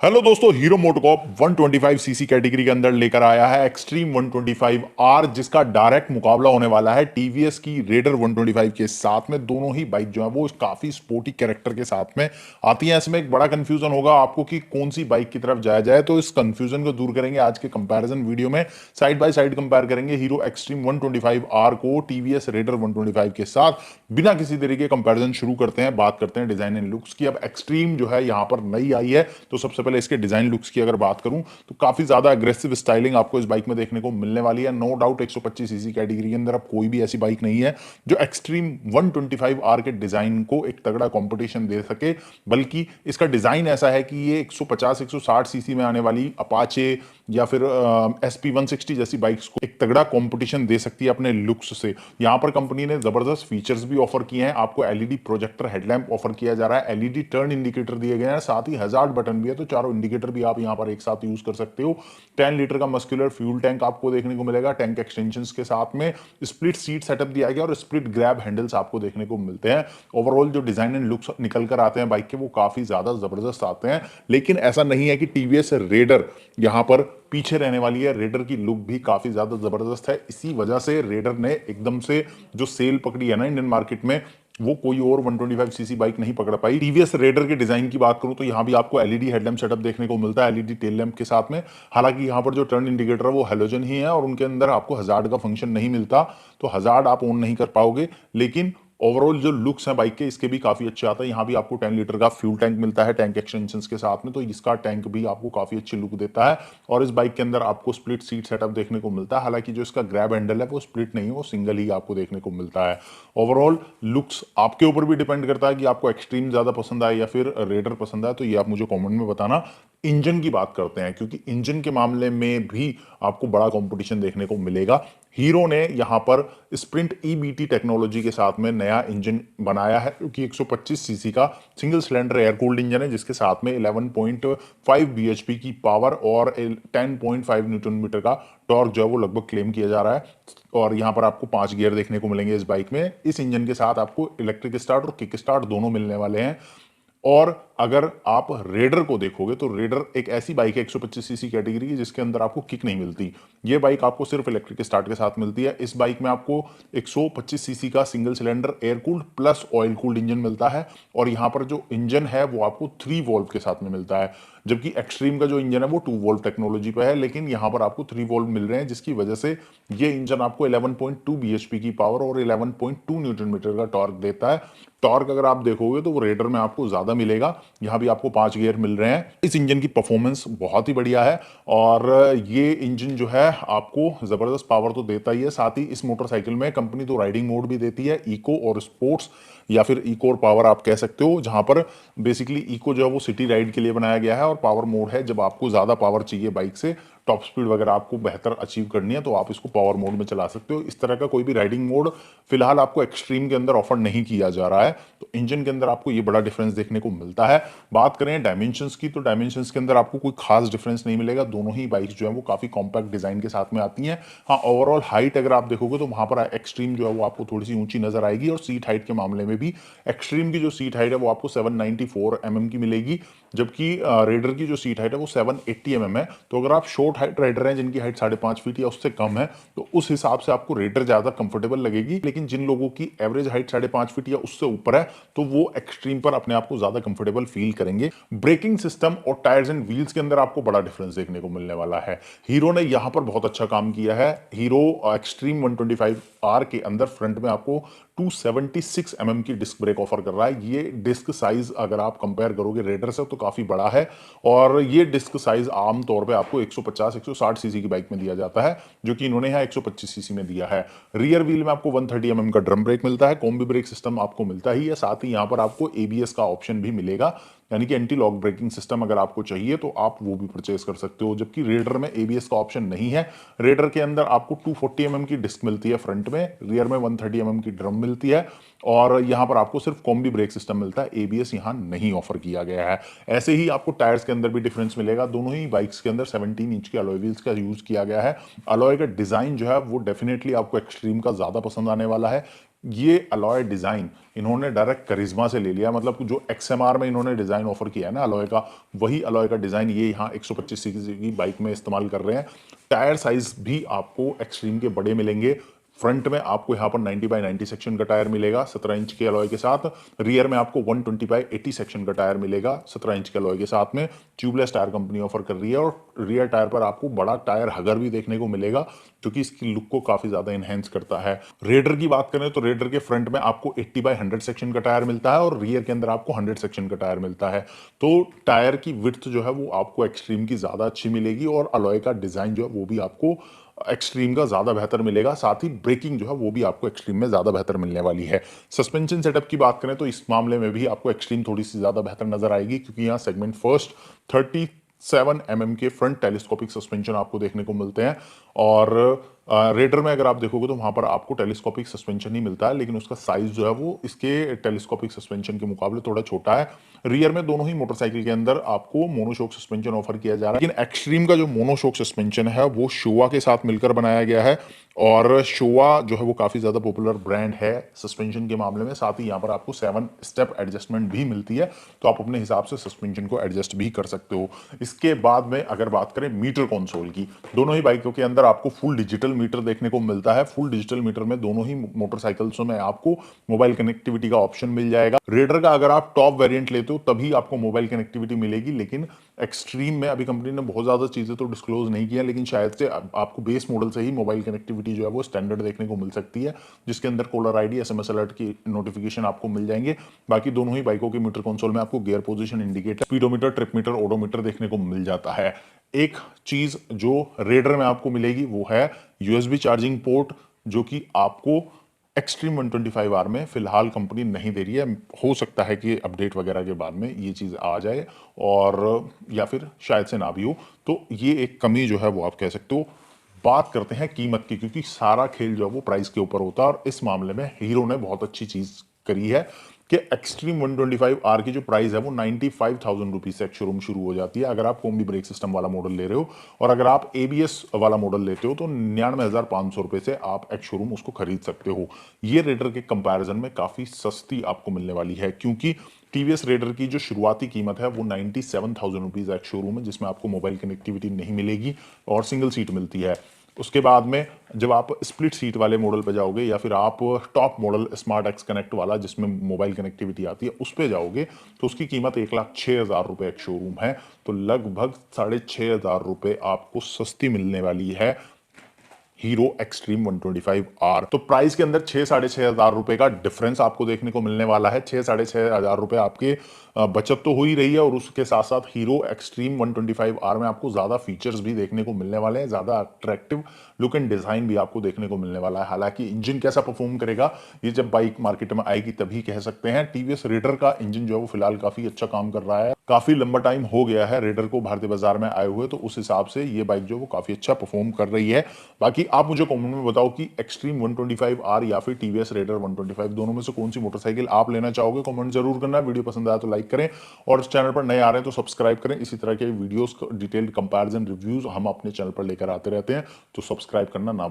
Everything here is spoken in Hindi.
हेलो दोस्तों, हीरो मोटोकॉर्प 125 सीसी कैटेगरी के अंदर लेकर आया है एक्सट्रीम 125 आर, जिसका डायरेक्ट मुकाबला होने वाला है टीवीएस की रेडर 125 के साथ में। दोनों ही बाइक जो है वो काफी स्पोर्टी कैरेक्टर के साथ में आती हैं। इसमें एक बड़ा कंफ्यूजन होगा आपको कि कौन सी बाइक की तरफ जाया जाए, तो इस कंफ्यूजन को दूर करेंगे आज के कंपैरिजन वीडियो में। साइड बाय साइड कंपेयर करेंगे हीरो एक्सट्रीम 125 आर को टीवीएस रेडर 125 के साथ। बिना किसी तरीके कंपैरिजन शुरू करते हैं, बात करते हैं डिजाइन एंड लुक्स की। अब एक्सट्रीम जो है यहाँ पर नई आई है, तो सबसे पहले इसके डिजाइन लुक्स की अगर बात करूं तो काफी ज्यादा अग्रेसिव स्टाइलिंग आपको इस बाइक में देखने को मिलने वाली है। नो डाउट 125 सीसी कैटेगरी के अंदर अब कोई भी ऐसी बाइक नहीं है जो एक्सट्रीम 125 आर के डिजाइन को एक तगड़ा कंपटीशन दे सके, बल्कि इसका डिजाइन ऐसा है कि ये 150 160 सीसी में आने वाली अपाचे या फिर एसपी 160 जैसी बाइक्स को एक तगड़ा कंपटीशन दे सकती है अपने लुक्स से। यहां पर कंपनी ने जबरदस्त फीचर्स भी ऑफर किए हैं। आपको एलईडी प्रोजेक्टर हेडलैम्प ऑफर किया जा रहा है, एलईडी टर्न इंडिकेटर दिए गए हैं, साथ ही हजार्ड बटन भी है, तो चारों इंडिकेटर भी आप यहां पर एक साथ यूज कर सकते हो। 10 लीटर का मस्कुलर फ्यूल टैंक आपको देखने को मिलेगा, टैंक एक्सटेंशंस के साथ में स्प्लिट सीट सेटअप दिया गया और स्प्लिट ग्रैब हैंडल्स आपको देखने को मिलते हैं। ओवरऑल जो डिजाइन एंड लुक्स निकल कर आते हैं बाइक के, वो काफी ज्यादा जबरदस्त आते हैं। लेकिन ऐसा नहीं है कि टीवीएस रेडर यहां पर पीछे रहने वाली है। रेडर की लुक भी काफी ज्यादा जबरदस्त है। इसी वजह से रेडर ने एकदम से जो सेल पकड़ी है ना इंडियन मार्केट में, वो कोई और 125 सीसी बाइक नहीं पकड़ पाई। टीवीएस रेडर के डिजाइन की बात करूं तो यहां भी आपको एलईडी हेडलैम्प सेटअप देखने को मिलता है, एलईडी टेल लैंप के साथ में। हालांकि यहां पर जो टर्न इंडिकेटर है वो हेलोजन ही है और उनके अंदर आपको हजार्ड का फंक्शन नहीं मिलता, तो हजार्ड आप ऑन नहीं कर पाओगे। लेकिन ओवरऑल जो लुक्स हैं बाइक के, इसके भी काफी अच्छे आता है। यहाँ भी आपको 10 लीटर का फ्यूल टैंक मिलता है टैंक एक्सटेंशंस के साथ में, तो इसका टैंक भी आपको काफी अच्छी लुक देता है। और इस बाइक के अंदर आपको स्प्लिट सीट सेटअप देखने को मिलता है। हालांकि जो इसका ग्रैब हैंडल है वो स्प्लिट नहीं है, वो सिंगल ही आपको देखने को मिलता है। ओवरऑल लुक्स आपके ऊपर भी डिपेंड करता है कि आपको एक्सट्रीम ज्यादा पसंद आए या फिर रेडर पसंद आए, तो ये आप मुझे कॉमेंट में बताना। इंजन की बात करते हैं, क्योंकि इंजन के मामले में भी आपको बड़ा कंपटीशन देखने को मिलेगा। हीरो ने यहां पर स्प्रिंट ईबीटी टेक्नोलॉजी के साथ में नया इंजन बनाया है, क्योंकि 125 सीसी का single cylinder air cooled engine है, जिसके साथ में 11.5 बीएचपी की पावर और 10.5 न्यूटन मीटर का टॉर्क जो है वो लगभग क्लेम किया जा रहा है। और यहां पर आपको 5 गियर देखने को मिलेंगे इस बाइक में। इस इंजन के साथ आपको इलेक्ट्रिक स्टार्ट और किक स्टार्ट दोनों मिलने वाले हैं। और अगर आप रेडर को देखोगे तो रेडर एक ऐसी बाइक है 125 सीसी कैटेगरी की जिसके अंदर आपको किक नहीं मिलती। ये बाइक आपको सिर्फ इलेक्ट्रिक स्टार्ट के साथ मिलती है। इस बाइक में आपको 125 सीसी का single cylinder air cooled plus oil cooled engine मिलता है, और यहां पर जो इंजन है वो आपको 3 वोल्व के साथ में मिलता है। जबकि एक्सट्रीम का जो इंजन है वो 2 वोल्व टेक्नोलॉजी पे है, लेकिन यहां पर आपको 3 वोल्व मिल रहे हैं, जिसकी वजह से ये इंजन आपको 11.2 बीएचपी की पावर और 11.2 न्यूटन मीटर का टॉर्क देता है। टॉर्क अगर आप देखोगे तो वो रेडर में आपको ज्यादा मिलेगा। यहां भी आपको 5 गियर मिल रहे हैं। इस इंजन की परफॉर्मेंस बहुत ही बढ़िया है, और ये इंजन जो है आपको जबरदस्त पावर तो देता ही है। साथ ही इस मोटरसाइकिल में कंपनी तो राइडिंग मोड भी देती है, इको और स्पोर्ट्स, या फिर इको और पावर आप कह सकते हो, जहां पर बेसिकली इको जो है वो सिटी राइड के लिए बनाया गया है, और पावर मोड है जब आपको ज्यादा पावर चाहिए बाइक से, टॉप स्पीड वगैरह आपको बेहतर अचीव करनी है, तो आप इसको पावर मोड में चला सकते हो। इस तरह का कोई भी राइडिंग मोड फिलहाल आपको एक्सट्रीम के अंदर ऑफर नहीं किया जा रहा है, तो इंजन के अंदर आपको ये बड़ा डिफरेंस देखने को मिलता है। बात करें डायमेंशंस की, तो डायमेंशंस के अंदर आपको कोई खास डिफरेंस नहीं मिलेगा। दोनों ही बाइक्स जो है वो काफी कॉम्पैक्ट डिजाइन के साथ में आती हैं। हाँ, ओवरऑल हाइट अगर आप देखोगे तो वहां पर एक्सट्रीम जो है वो आपको थोड़ी सी ऊंची नजर आएगी, और सीट हाइट के मामले में भी एक्सट्रीम की जो सीट हाइट है वो आपको 794 की मिलेगी, जबकि रेडर की जो सीट हाइट है वो 780 है। तो अगर आप शॉर्ट हाइट राइडर हैं जिनकी हाइट 5.5 फीट या उससे कम है, तो उस हिसाब से आपको रेडर ज्यादा कंफर्टेबल लगेगी। लेकिन जिन लोगों की एवरेज हाइट 5.5 फीट या उससे ऊपर है, तो वो एक्सट्रीम पर अपने आप को ज्यादा कंफर्टेबल फील करेंगे। ब्रेकिंग सिस्टम और टायर्स एंड व्हील्स के अंदर आपको बड़ा डिफरेंस देखने को मिलने वाला है। हीरो ने यहां पर बहुत अच्छा काम किया है। हीरो एक्सट्रीम 125 आर के अंदर फ्रंट में आपको 276 की डिस्क ब्रेक ऑफर कर रहा है। ये डिस्क साइज अगर आप कंपेयर करोगे रेडर से तो काफी बड़ा है, और ये डिस्क साइज आमतौर पे आपको 150 160 सीसी की बाइक में दिया जाता है, जो कि इन्होंने यहाँ 125 सीसी में दिया है। रियर व्हील में आपको 130 का ड्रम ब्रेक मिलता है, कॉम्बी ब्रेक सिस्टम आपको मिलता ही है, साथ ही यहाँ पर आपको एबीएस का ऑप्शन भी मिलेगा, यानी कि एंटी लॉक ब्रेकिंग सिस्टम अगर आपको चाहिए तो आप वो भी परचेज कर सकते हो। जबकि रेडर में एबीएस का ऑप्शन नहीं है। रेडर के अंदर आपको 240 की डिस्क मिलती है फ्रंट में, रियर में 130 की ड्रम मिलती है, और यहां पर आपको सिर्फ कॉम्बी ब्रेक सिस्टम मिलता है। एबीएस यहां नहीं ऑफर किया गया है। ऐसे ही आपको टायर्स के अंदर भी डिफरेंस मिलेगा। दोनों ही बाइक्स के अंदर 17 इंच के अलॉय व्हील्स का यूज किया गया है। अलॉय का डिजाइन जो है वो डेफिनेटली आपको एक्सट्रीम का ज्यादा पसंद आने वाला है, ये अलॉय डिजाइन इन्होंने डायरेक्ट करिश्मा से ले लिया, मतलब जो XMR में इन्होंने डिजाइन ऑफर किया है ना अलॉय का, वही अलॉय का डिजाइन ये यहाँ 125 सीसी की बाइक में इस्तेमाल कर रहे हैं। टायर साइज भी आपको एक्सट्रीम के बड़े मिलेंगे। फ्रंट में आपको यहाँ पर 90 बाई 90 सेक्शन का टायर मिलेगा 17 इंच के अलॉय के साथ। रियर में आपको 120 बाई 80 सेक्शन का टायर मिलेगा 17 इंच के अलॉय के साथ में। ट्यूबलेस टायर कंपनी ऑफर कर रही है और रियर टायर पर आपको बड़ा टायर हगर भी देखने को मिलेगा, जो कि इसकी लुक को काफी ज्यादा इनहेंस करता है। रेडर की बात करें तो रेडर के फ्रंट में आपको 80 बाई 100 सेक्शन का टायर मिलता है और रियर के अंदर आपको 100 सेक्शन का टायर मिलता है। तो टायर की विड्थ जो है वो आपको एक्सट्रीम की ज्यादा अच्छी मिलेगी और अलॉय का डिजाइन जो है वो भी आपको एक्सट्रीम का ज्यादा बेहतर मिलेगा। साथ ही ब्रेकिंग जो है वो भी आपको एक्सट्रीम में ज्यादा बेहतर मिलने वाली है। सस्पेंशन सेटअप की बात करें तो इस मामले में भी आपको एक्सट्रीम थोड़ी सी ज्यादा बेहतर नजर आएगी, क्योंकि यहाँ सेगमेंट फर्स्ट 37 mm के फ्रंट टेलीस्कोपिक सस्पेंशन आपको देखने को मिलते हैं। और रेडर में अगर आप देखोगे तो वहां पर आपको टेलीस्कोपिक सस्पेंशन ही मिलता है, लेकिन उसका साइज जो है वो इसके टेलीस्कोपिक सस्पेंशन के मुकाबले थोड़ा छोटा है। रियर में दोनों ही मोटरसाइकिल के अंदर आपको मोनोशॉक सस्पेंशन ऑफर किया जा रहा है, लेकिन एक्सट्रीम का जो मोनोशॉक सस्पेंशन है वो शोवा के साथ मिलकर बनाया गया है। और शोवा जो है वो काफी ज्यादा पॉपुलर ब्रांड है सस्पेंशन के मामले में। साथ ही यहाँ पर आपको 7 स्टेप एडजस्टमेंट भी मिलती है, तो आप अपने हिसाब से सस्पेंशन को एडजस्ट भी कर सकते हो। इसके बाद में अगर बात करें मीटर कंसोल की, दोनों ही बाइकों के अंदर आपको फुल डिजिटल मीटर देखने को मिलता है। फुल डिजिटल मीटर में दोनों ही मोटरसाइकिल्स में आपको मोबाइल कनेक्टिविटी का ऑप्शन मिल जाएगा। रेडर का अगर आप टॉप वेरिएंट लेते हो तभी आपको मोबाइल कनेक्टिविटी मिलेगी, लेकिन एक्सट्रीम में अभी कंपनी ने बहुत ज्यादा चीजें तो डिस्क्लोज नहीं किया, लेकिन शायद से आपको बेस मॉडल से ही मोबाइल कनेक्टिविटी जो है वो स्टैंडर्ड देखने को मिल सकती है, जिसके अंदर कॉलर आईडी SMS अलर्ट की नोटिफिकेशन आपको मिल जाएंगे। बाकी दोनों ही बाइकों के मीटर कंसोल में आपको gear position indicator, speedometer, trip meter, odometer देखने को मिल जाता है। एक चीज जो रेडर में आपको मिलेगी वो है USB चार्जिंग पोर्ट, जो कि आपको एक्सट्रीम 125R में फिलहाल कंपनी नहीं दे रही है। हो सकता है कि अपडेट वगैरह के बाद में ये चीज आ जाए, और या फिर शायद से ना भी हो, तो ये एक कमी जो है वो आप कह सकते हो। बात करते हैं कीमत की, क्योंकि सारा खेल जो है वो प्राइस के ऊपर होता है, और इस मामले में हीरो ने बहुत अच्छी चीज करी है कि एक्सट्रीम 125R की जो प्राइस है वो 95,000 रुपीज से शोरूम शुरू हो जाती है अगर आप कॉम्बी ब्रेक सिस्टम वाला मॉडल ले रहे हो, और अगर आप ABS वाला मॉडल लेते हो तो 99,500 रुपए से आप एक्स शोरूम उसको खरीद सकते हो। ये रेडर के कंपैरिजन में काफी सस्ती आपको मिलने वाली है, क्योंकि TVS रेडर की जो शुरुआती कीमत है वो 97,000 रुपीज एक्स शोरूम है, जिसमें आपको मोबाइल कनेक्टिविटी नहीं मिलेगी और सिंगल सीट मिलती है। उसके बाद में जब आप स्प्लिट सीट वाले मॉडल पे जाओगे, या फिर आप top model smart x connect वाला जिसमें मोबाइल कनेक्टिविटी आती है उस पे जाओगे, तो उसकी कीमत 1,06,000 रुपए एक शोरूम है। तो लगभग 6,500 रुपए आपको सस्ती मिलने वाली है हीरो एक्सट्रीम 125R। तो प्राइस के अंदर 6,500 रुपए का डिफरेंस आपको देखने को मिलने वाला है। 6,500 रुपए आपके बचत तो हो ही रही है, और उसके साथ साथ हीरो एक्सट्रीम 125R में आपको ज्यादा फीचर्स भी देखने को मिलने वाले हैं, ज्यादा अट्रैक्टिव लुक एंड डिजाइन भी आपको देखने को मिलने वाला है। हालांकि इंजन कैसा परफॉर्म करेगा ये जब बाइक मार्केट में आएगी तभी कह सकते हैं। TVS रेडर का इंजन जो है वो फिलहाल काफी अच्छा काम कर रहा है। काफी लंबा टाइम हो गया है रेडर को भारतीय बाजार में आए हुए, तो उस हिसाब से ये बाइक जो है वो काफी अच्छा परफॉर्म कर रही है। बाकी आप मुझे कमेंट में बताओ कि एक्सट्रीम 125R या फिर TVS रेडर 125 दोनों में से कौन सी मोटरसाइकिल आप लेना चाहोगे। कमेंट जरूर करना। वीडियो पसंद आया तो लाइक करें, और चैनल पर नए आ रहे हैं तो सब्सक्राइब करें। इसी तरह के वीडियोस डिटेल्ड कंपैरिजन रिव्यूज हम अपने चैनल पर लेकर आते रहते हैं, तो सब्सक्राइब करना ना